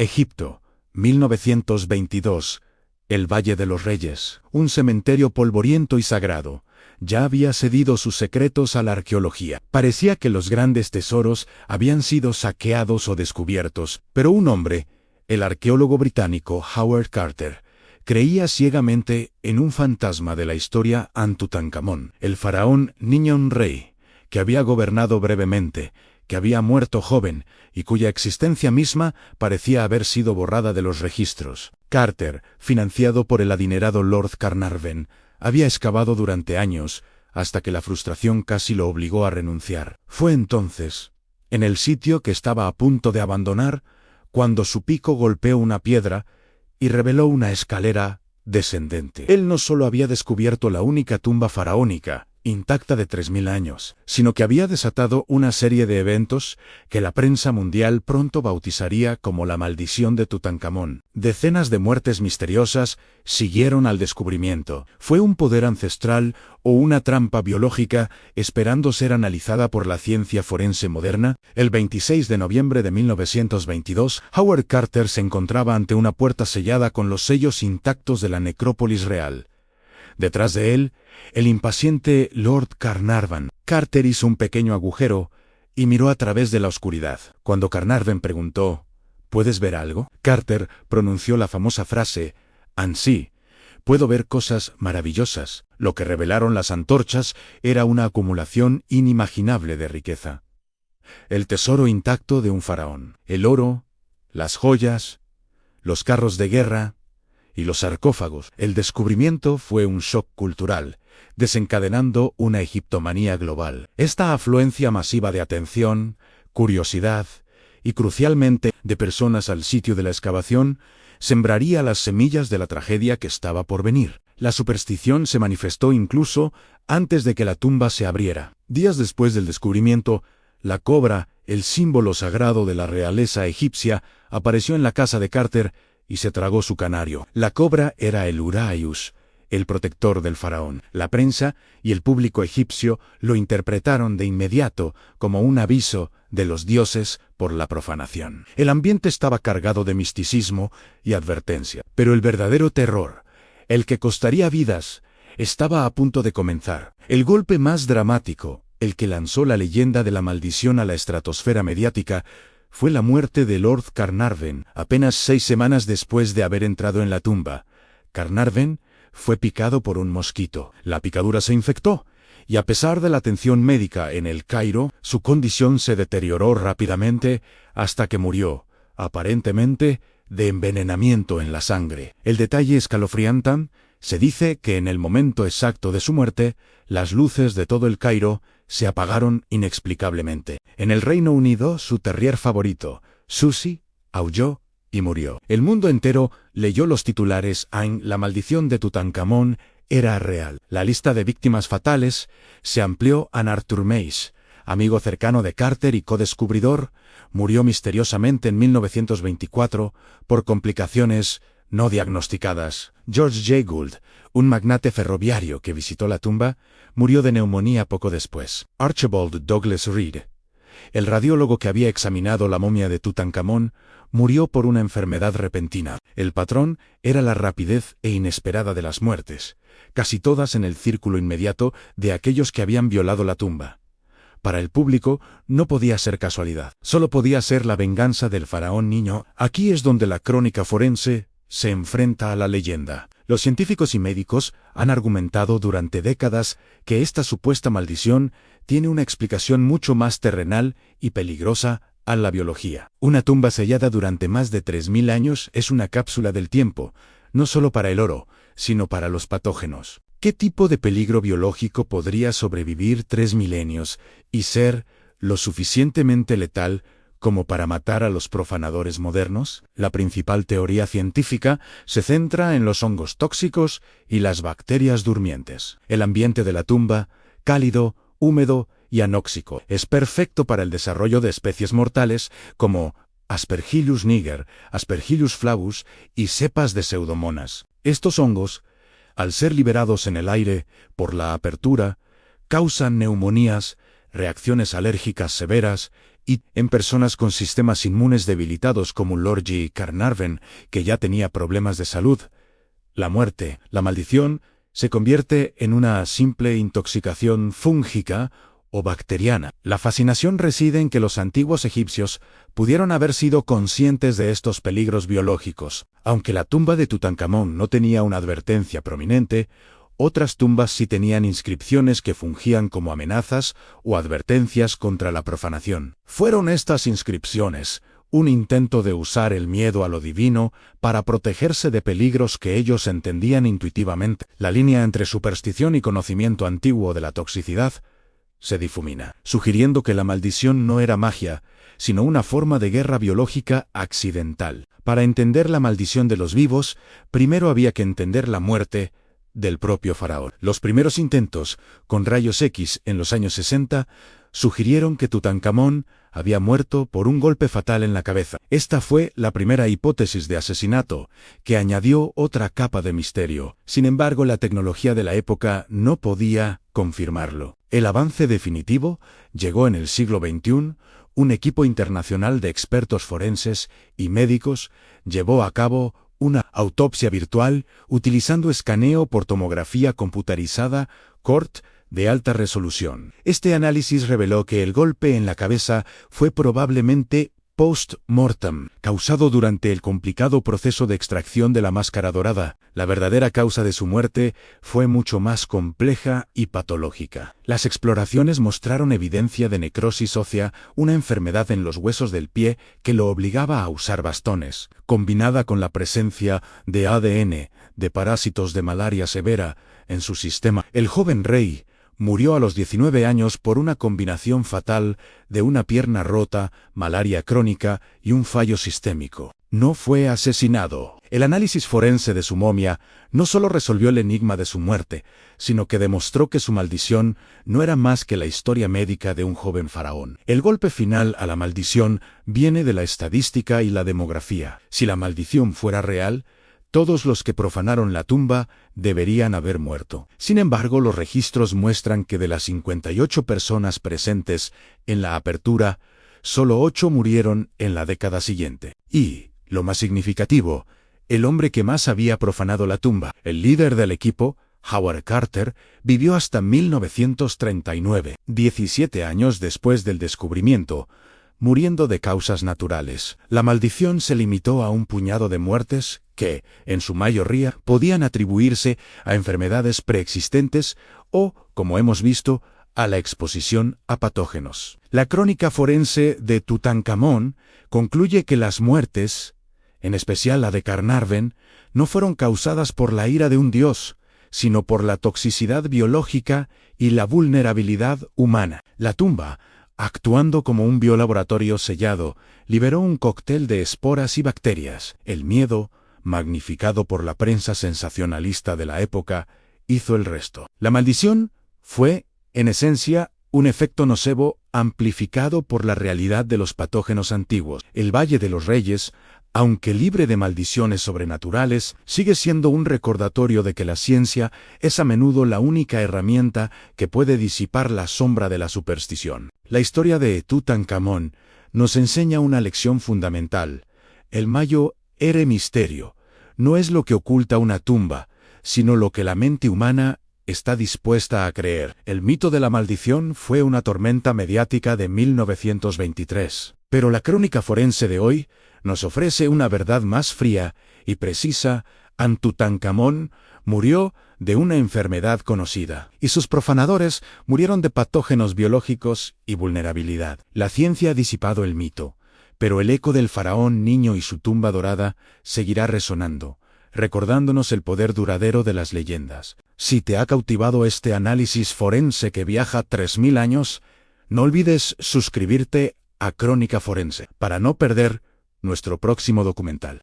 Egipto, 1922. El Valle de los Reyes, un cementerio polvoriento y sagrado, ya había cedido sus secretos a la arqueología. Parecía que los grandes tesoros habían sido saqueados o descubiertos, pero un hombre, el arqueólogo británico Howard Carter, creía ciegamente en un fantasma de la historia Tutankamón, el faraón Niño-Rey, que había gobernado brevemente, que había muerto joven y cuya existencia misma parecía haber sido borrada de los registros. Carter, financiado por el adinerado Lord Carnarvon, había excavado durante años, hasta que la frustración casi lo obligó a renunciar. Fue entonces, en el sitio que estaba a punto de abandonar, cuando su pico golpeó una piedra y reveló una escalera descendente. Él no solo había descubierto la única tumba faraónica, intacta de 3000 años, sino que había desatado una serie de eventos que la prensa mundial pronto bautizaría como la maldición de Tutankamón. Decenas de muertes misteriosas siguieron al descubrimiento. ¿Fue un poder ancestral o una trampa biológica esperando ser analizada por la ciencia forense moderna? El 26 de noviembre de 1922, Howard Carter se encontraba ante una puerta sellada con los sellos intactos de la necrópolis real. Detrás de él, el impaciente Lord Carnarvon. Carter hizo un pequeño agujero y miró a través de la oscuridad. Cuando Carnarvon preguntó, ¿puedes ver algo? Carter pronunció la famosa frase, «Ansí, puedo ver cosas maravillosas». Lo que revelaron las antorchas era una acumulación inimaginable de riqueza. El tesoro intacto de un faraón. El oro, las joyas, los carros de guerra y los sarcófagos. El descubrimiento fue un shock cultural, desencadenando una egiptomanía global. Esta afluencia masiva de atención, curiosidad y, crucialmente, de personas al sitio de la excavación, sembraría las semillas de la tragedia que estaba por venir. La superstición se manifestó incluso antes de que la tumba se abriera. Días después del descubrimiento, la cobra, el símbolo sagrado de la realeza egipcia, apareció en la casa de Carter y se tragó su canario. La cobra era el Uraeus, el protector del faraón. La prensa y el público egipcio lo interpretaron de inmediato como un aviso de los dioses por la profanación. El ambiente estaba cargado de misticismo y advertencia. Pero el verdadero terror, el que costaría vidas, estaba a punto de comenzar. El golpe más dramático, el que lanzó la leyenda de la maldición a la estratosfera mediática, fue la muerte de Lord Carnarvon, apenas 6 semanas después de haber entrado en la tumba. Carnarvon fue picado por un mosquito. La picadura se infectó, y a pesar de la atención médica en El Cairo, su condición se deterioró rápidamente hasta que murió, aparentemente, de envenenamiento en la sangre. El detalle escalofriante, se dice que en el momento exacto de su muerte, las luces de todo El Cairo se apagaron inexplicablemente. En el Reino Unido, su terrier favorito, Susie, aulló y murió. El mundo entero leyó los titulares La maldición de Tutankamón era real. La lista de víctimas fatales se amplió. Arthur Mace, amigo cercano de Carter y codescubridor, murió misteriosamente en 1924 por complicaciones no diagnosticadas. George J. Gould, un magnate ferroviario que visitó la tumba, murió de neumonía poco después. Archibald Douglas Reed, el radiólogo que había examinado la momia de Tutankamón, murió por una enfermedad repentina. El patrón era la rapidez e inesperada de las muertes, casi todas en el círculo inmediato de aquellos que habían violado la tumba. Para el público no podía ser casualidad, solo podía ser la venganza del faraón niño. Aquí es donde la crónica forense se enfrenta a la leyenda. Los científicos y médicos han argumentado durante décadas que esta supuesta maldición tiene una explicación mucho más terrenal y peligrosa a la biología. Una tumba sellada durante más de 3000 años es una cápsula del tiempo, no solo para el oro, sino para los patógenos. ¿Qué tipo de peligro biológico podría sobrevivir 3 milenios y ser lo suficientemente letal como para matar a los profanadores modernos? La principal teoría científica se centra en los hongos tóxicos y las bacterias durmientes. El ambiente de la tumba, cálido, húmedo y anóxico, es perfecto para el desarrollo de especies mortales como Aspergillus niger, Aspergillus flavus y cepas de Pseudomonas. Estos hongos, al ser liberados en el aire por la apertura, causan neumonías, reacciones alérgicas severas y en personas con sistemas inmunes debilitados como Lorji Carnarvon, que ya tenía problemas de salud. La muerte, la maldición, se convierte en una simple intoxicación fúngica o bacteriana. La fascinación reside en que los antiguos egipcios pudieron haber sido conscientes de estos peligros biológicos. Aunque la tumba de Tutankamón no tenía una advertencia prominente, otras tumbas sí tenían inscripciones que fungían como amenazas o advertencias contra la profanación. Fueron estas inscripciones un intento de usar el miedo a lo divino para protegerse de peligros que ellos entendían intuitivamente. La línea entre superstición y conocimiento antiguo de la toxicidad se difumina, sugiriendo que la maldición no era magia, sino una forma de guerra biológica accidental. Para entender la maldición de los vivos, primero había que entender la muerte del propio faraón. Los primeros intentos, con rayos X en los años 60, sugirieron que Tutankamón había muerto por un golpe fatal en la cabeza. Esta fue la primera hipótesis de asesinato, que añadió otra capa de misterio. Sin embargo, la tecnología de la época no podía confirmarlo. El avance definitivo llegó en el siglo XXI. Un equipo internacional de expertos forenses y médicos llevó a cabo una autopsia virtual utilizando escaneo por tomografía computarizada CORT de alta resolución. Este análisis reveló que el golpe en la cabeza fue probablemente post-mortem, causado durante el complicado proceso de extracción de la máscara dorada. La verdadera causa de su muerte fue mucho más compleja y patológica. Las exploraciones mostraron evidencia de necrosis ósea, una enfermedad en los huesos del pie que lo obligaba a usar bastones, combinada con la presencia de ADN de parásitos de malaria severa en su sistema. El joven rey murió a los 19 años por una combinación fatal de una pierna rota, malaria crónica y un fallo sistémico. No fue asesinado. El análisis forense de su momia no solo resolvió el enigma de su muerte, sino que demostró que su maldición no era más que la historia médica de un joven faraón. El golpe final a la maldición viene de la estadística y la demografía. Si la maldición fuera real, todos los que profanaron la tumba deberían haber muerto. Sin embargo, los registros muestran que de las 58 personas presentes en la apertura, solo 8 murieron en la década siguiente. Y, lo más significativo, el hombre que más había profanado la tumba, el líder del equipo, Howard Carter, vivió hasta 1939, 17 años después del descubrimiento, muriendo de causas naturales. La maldición se limitó a un puñado de muertes que, en su mayoría, podían atribuirse a enfermedades preexistentes o, como hemos visto, a la exposición a patógenos. La crónica forense de Tutankamón concluye que las muertes, en especial la de Carnarvon, no fueron causadas por la ira de un dios, sino por la toxicidad biológica y la vulnerabilidad humana. La tumba, actuando como un biolaboratorio sellado, liberó un cóctel de esporas y bacterias. El miedo, magnificado por la prensa sensacionalista de la época, hizo el resto. La maldición fue, en esencia, un efecto nocebo amplificado por la realidad de los patógenos antiguos. El Valle de los Reyes, aunque libre de maldiciones sobrenaturales, sigue siendo un recordatorio de que la ciencia es a menudo la única herramienta que puede disipar la sombra de la superstición. La historia de Tutankamón nos enseña una lección fundamental. El mayo ere misterio no es lo que oculta una tumba, sino lo que la mente humana está dispuesta a creer. El mito de la maldición fue una tormenta mediática de 1923, pero la crónica forense de hoy nos ofrece una verdad más fría y precisa. Tutankamón murió de una enfermedad conocida, y sus profanadores murieron de patógenos biológicos y vulnerabilidad. La ciencia ha disipado el mito, pero el eco del faraón niño y su tumba dorada seguirá resonando, recordándonos el poder duradero de las leyendas. Si te ha cautivado este análisis forense que viaja 3000 años, no olvides suscribirte a Crónica Forense para no perder nuestro próximo documental.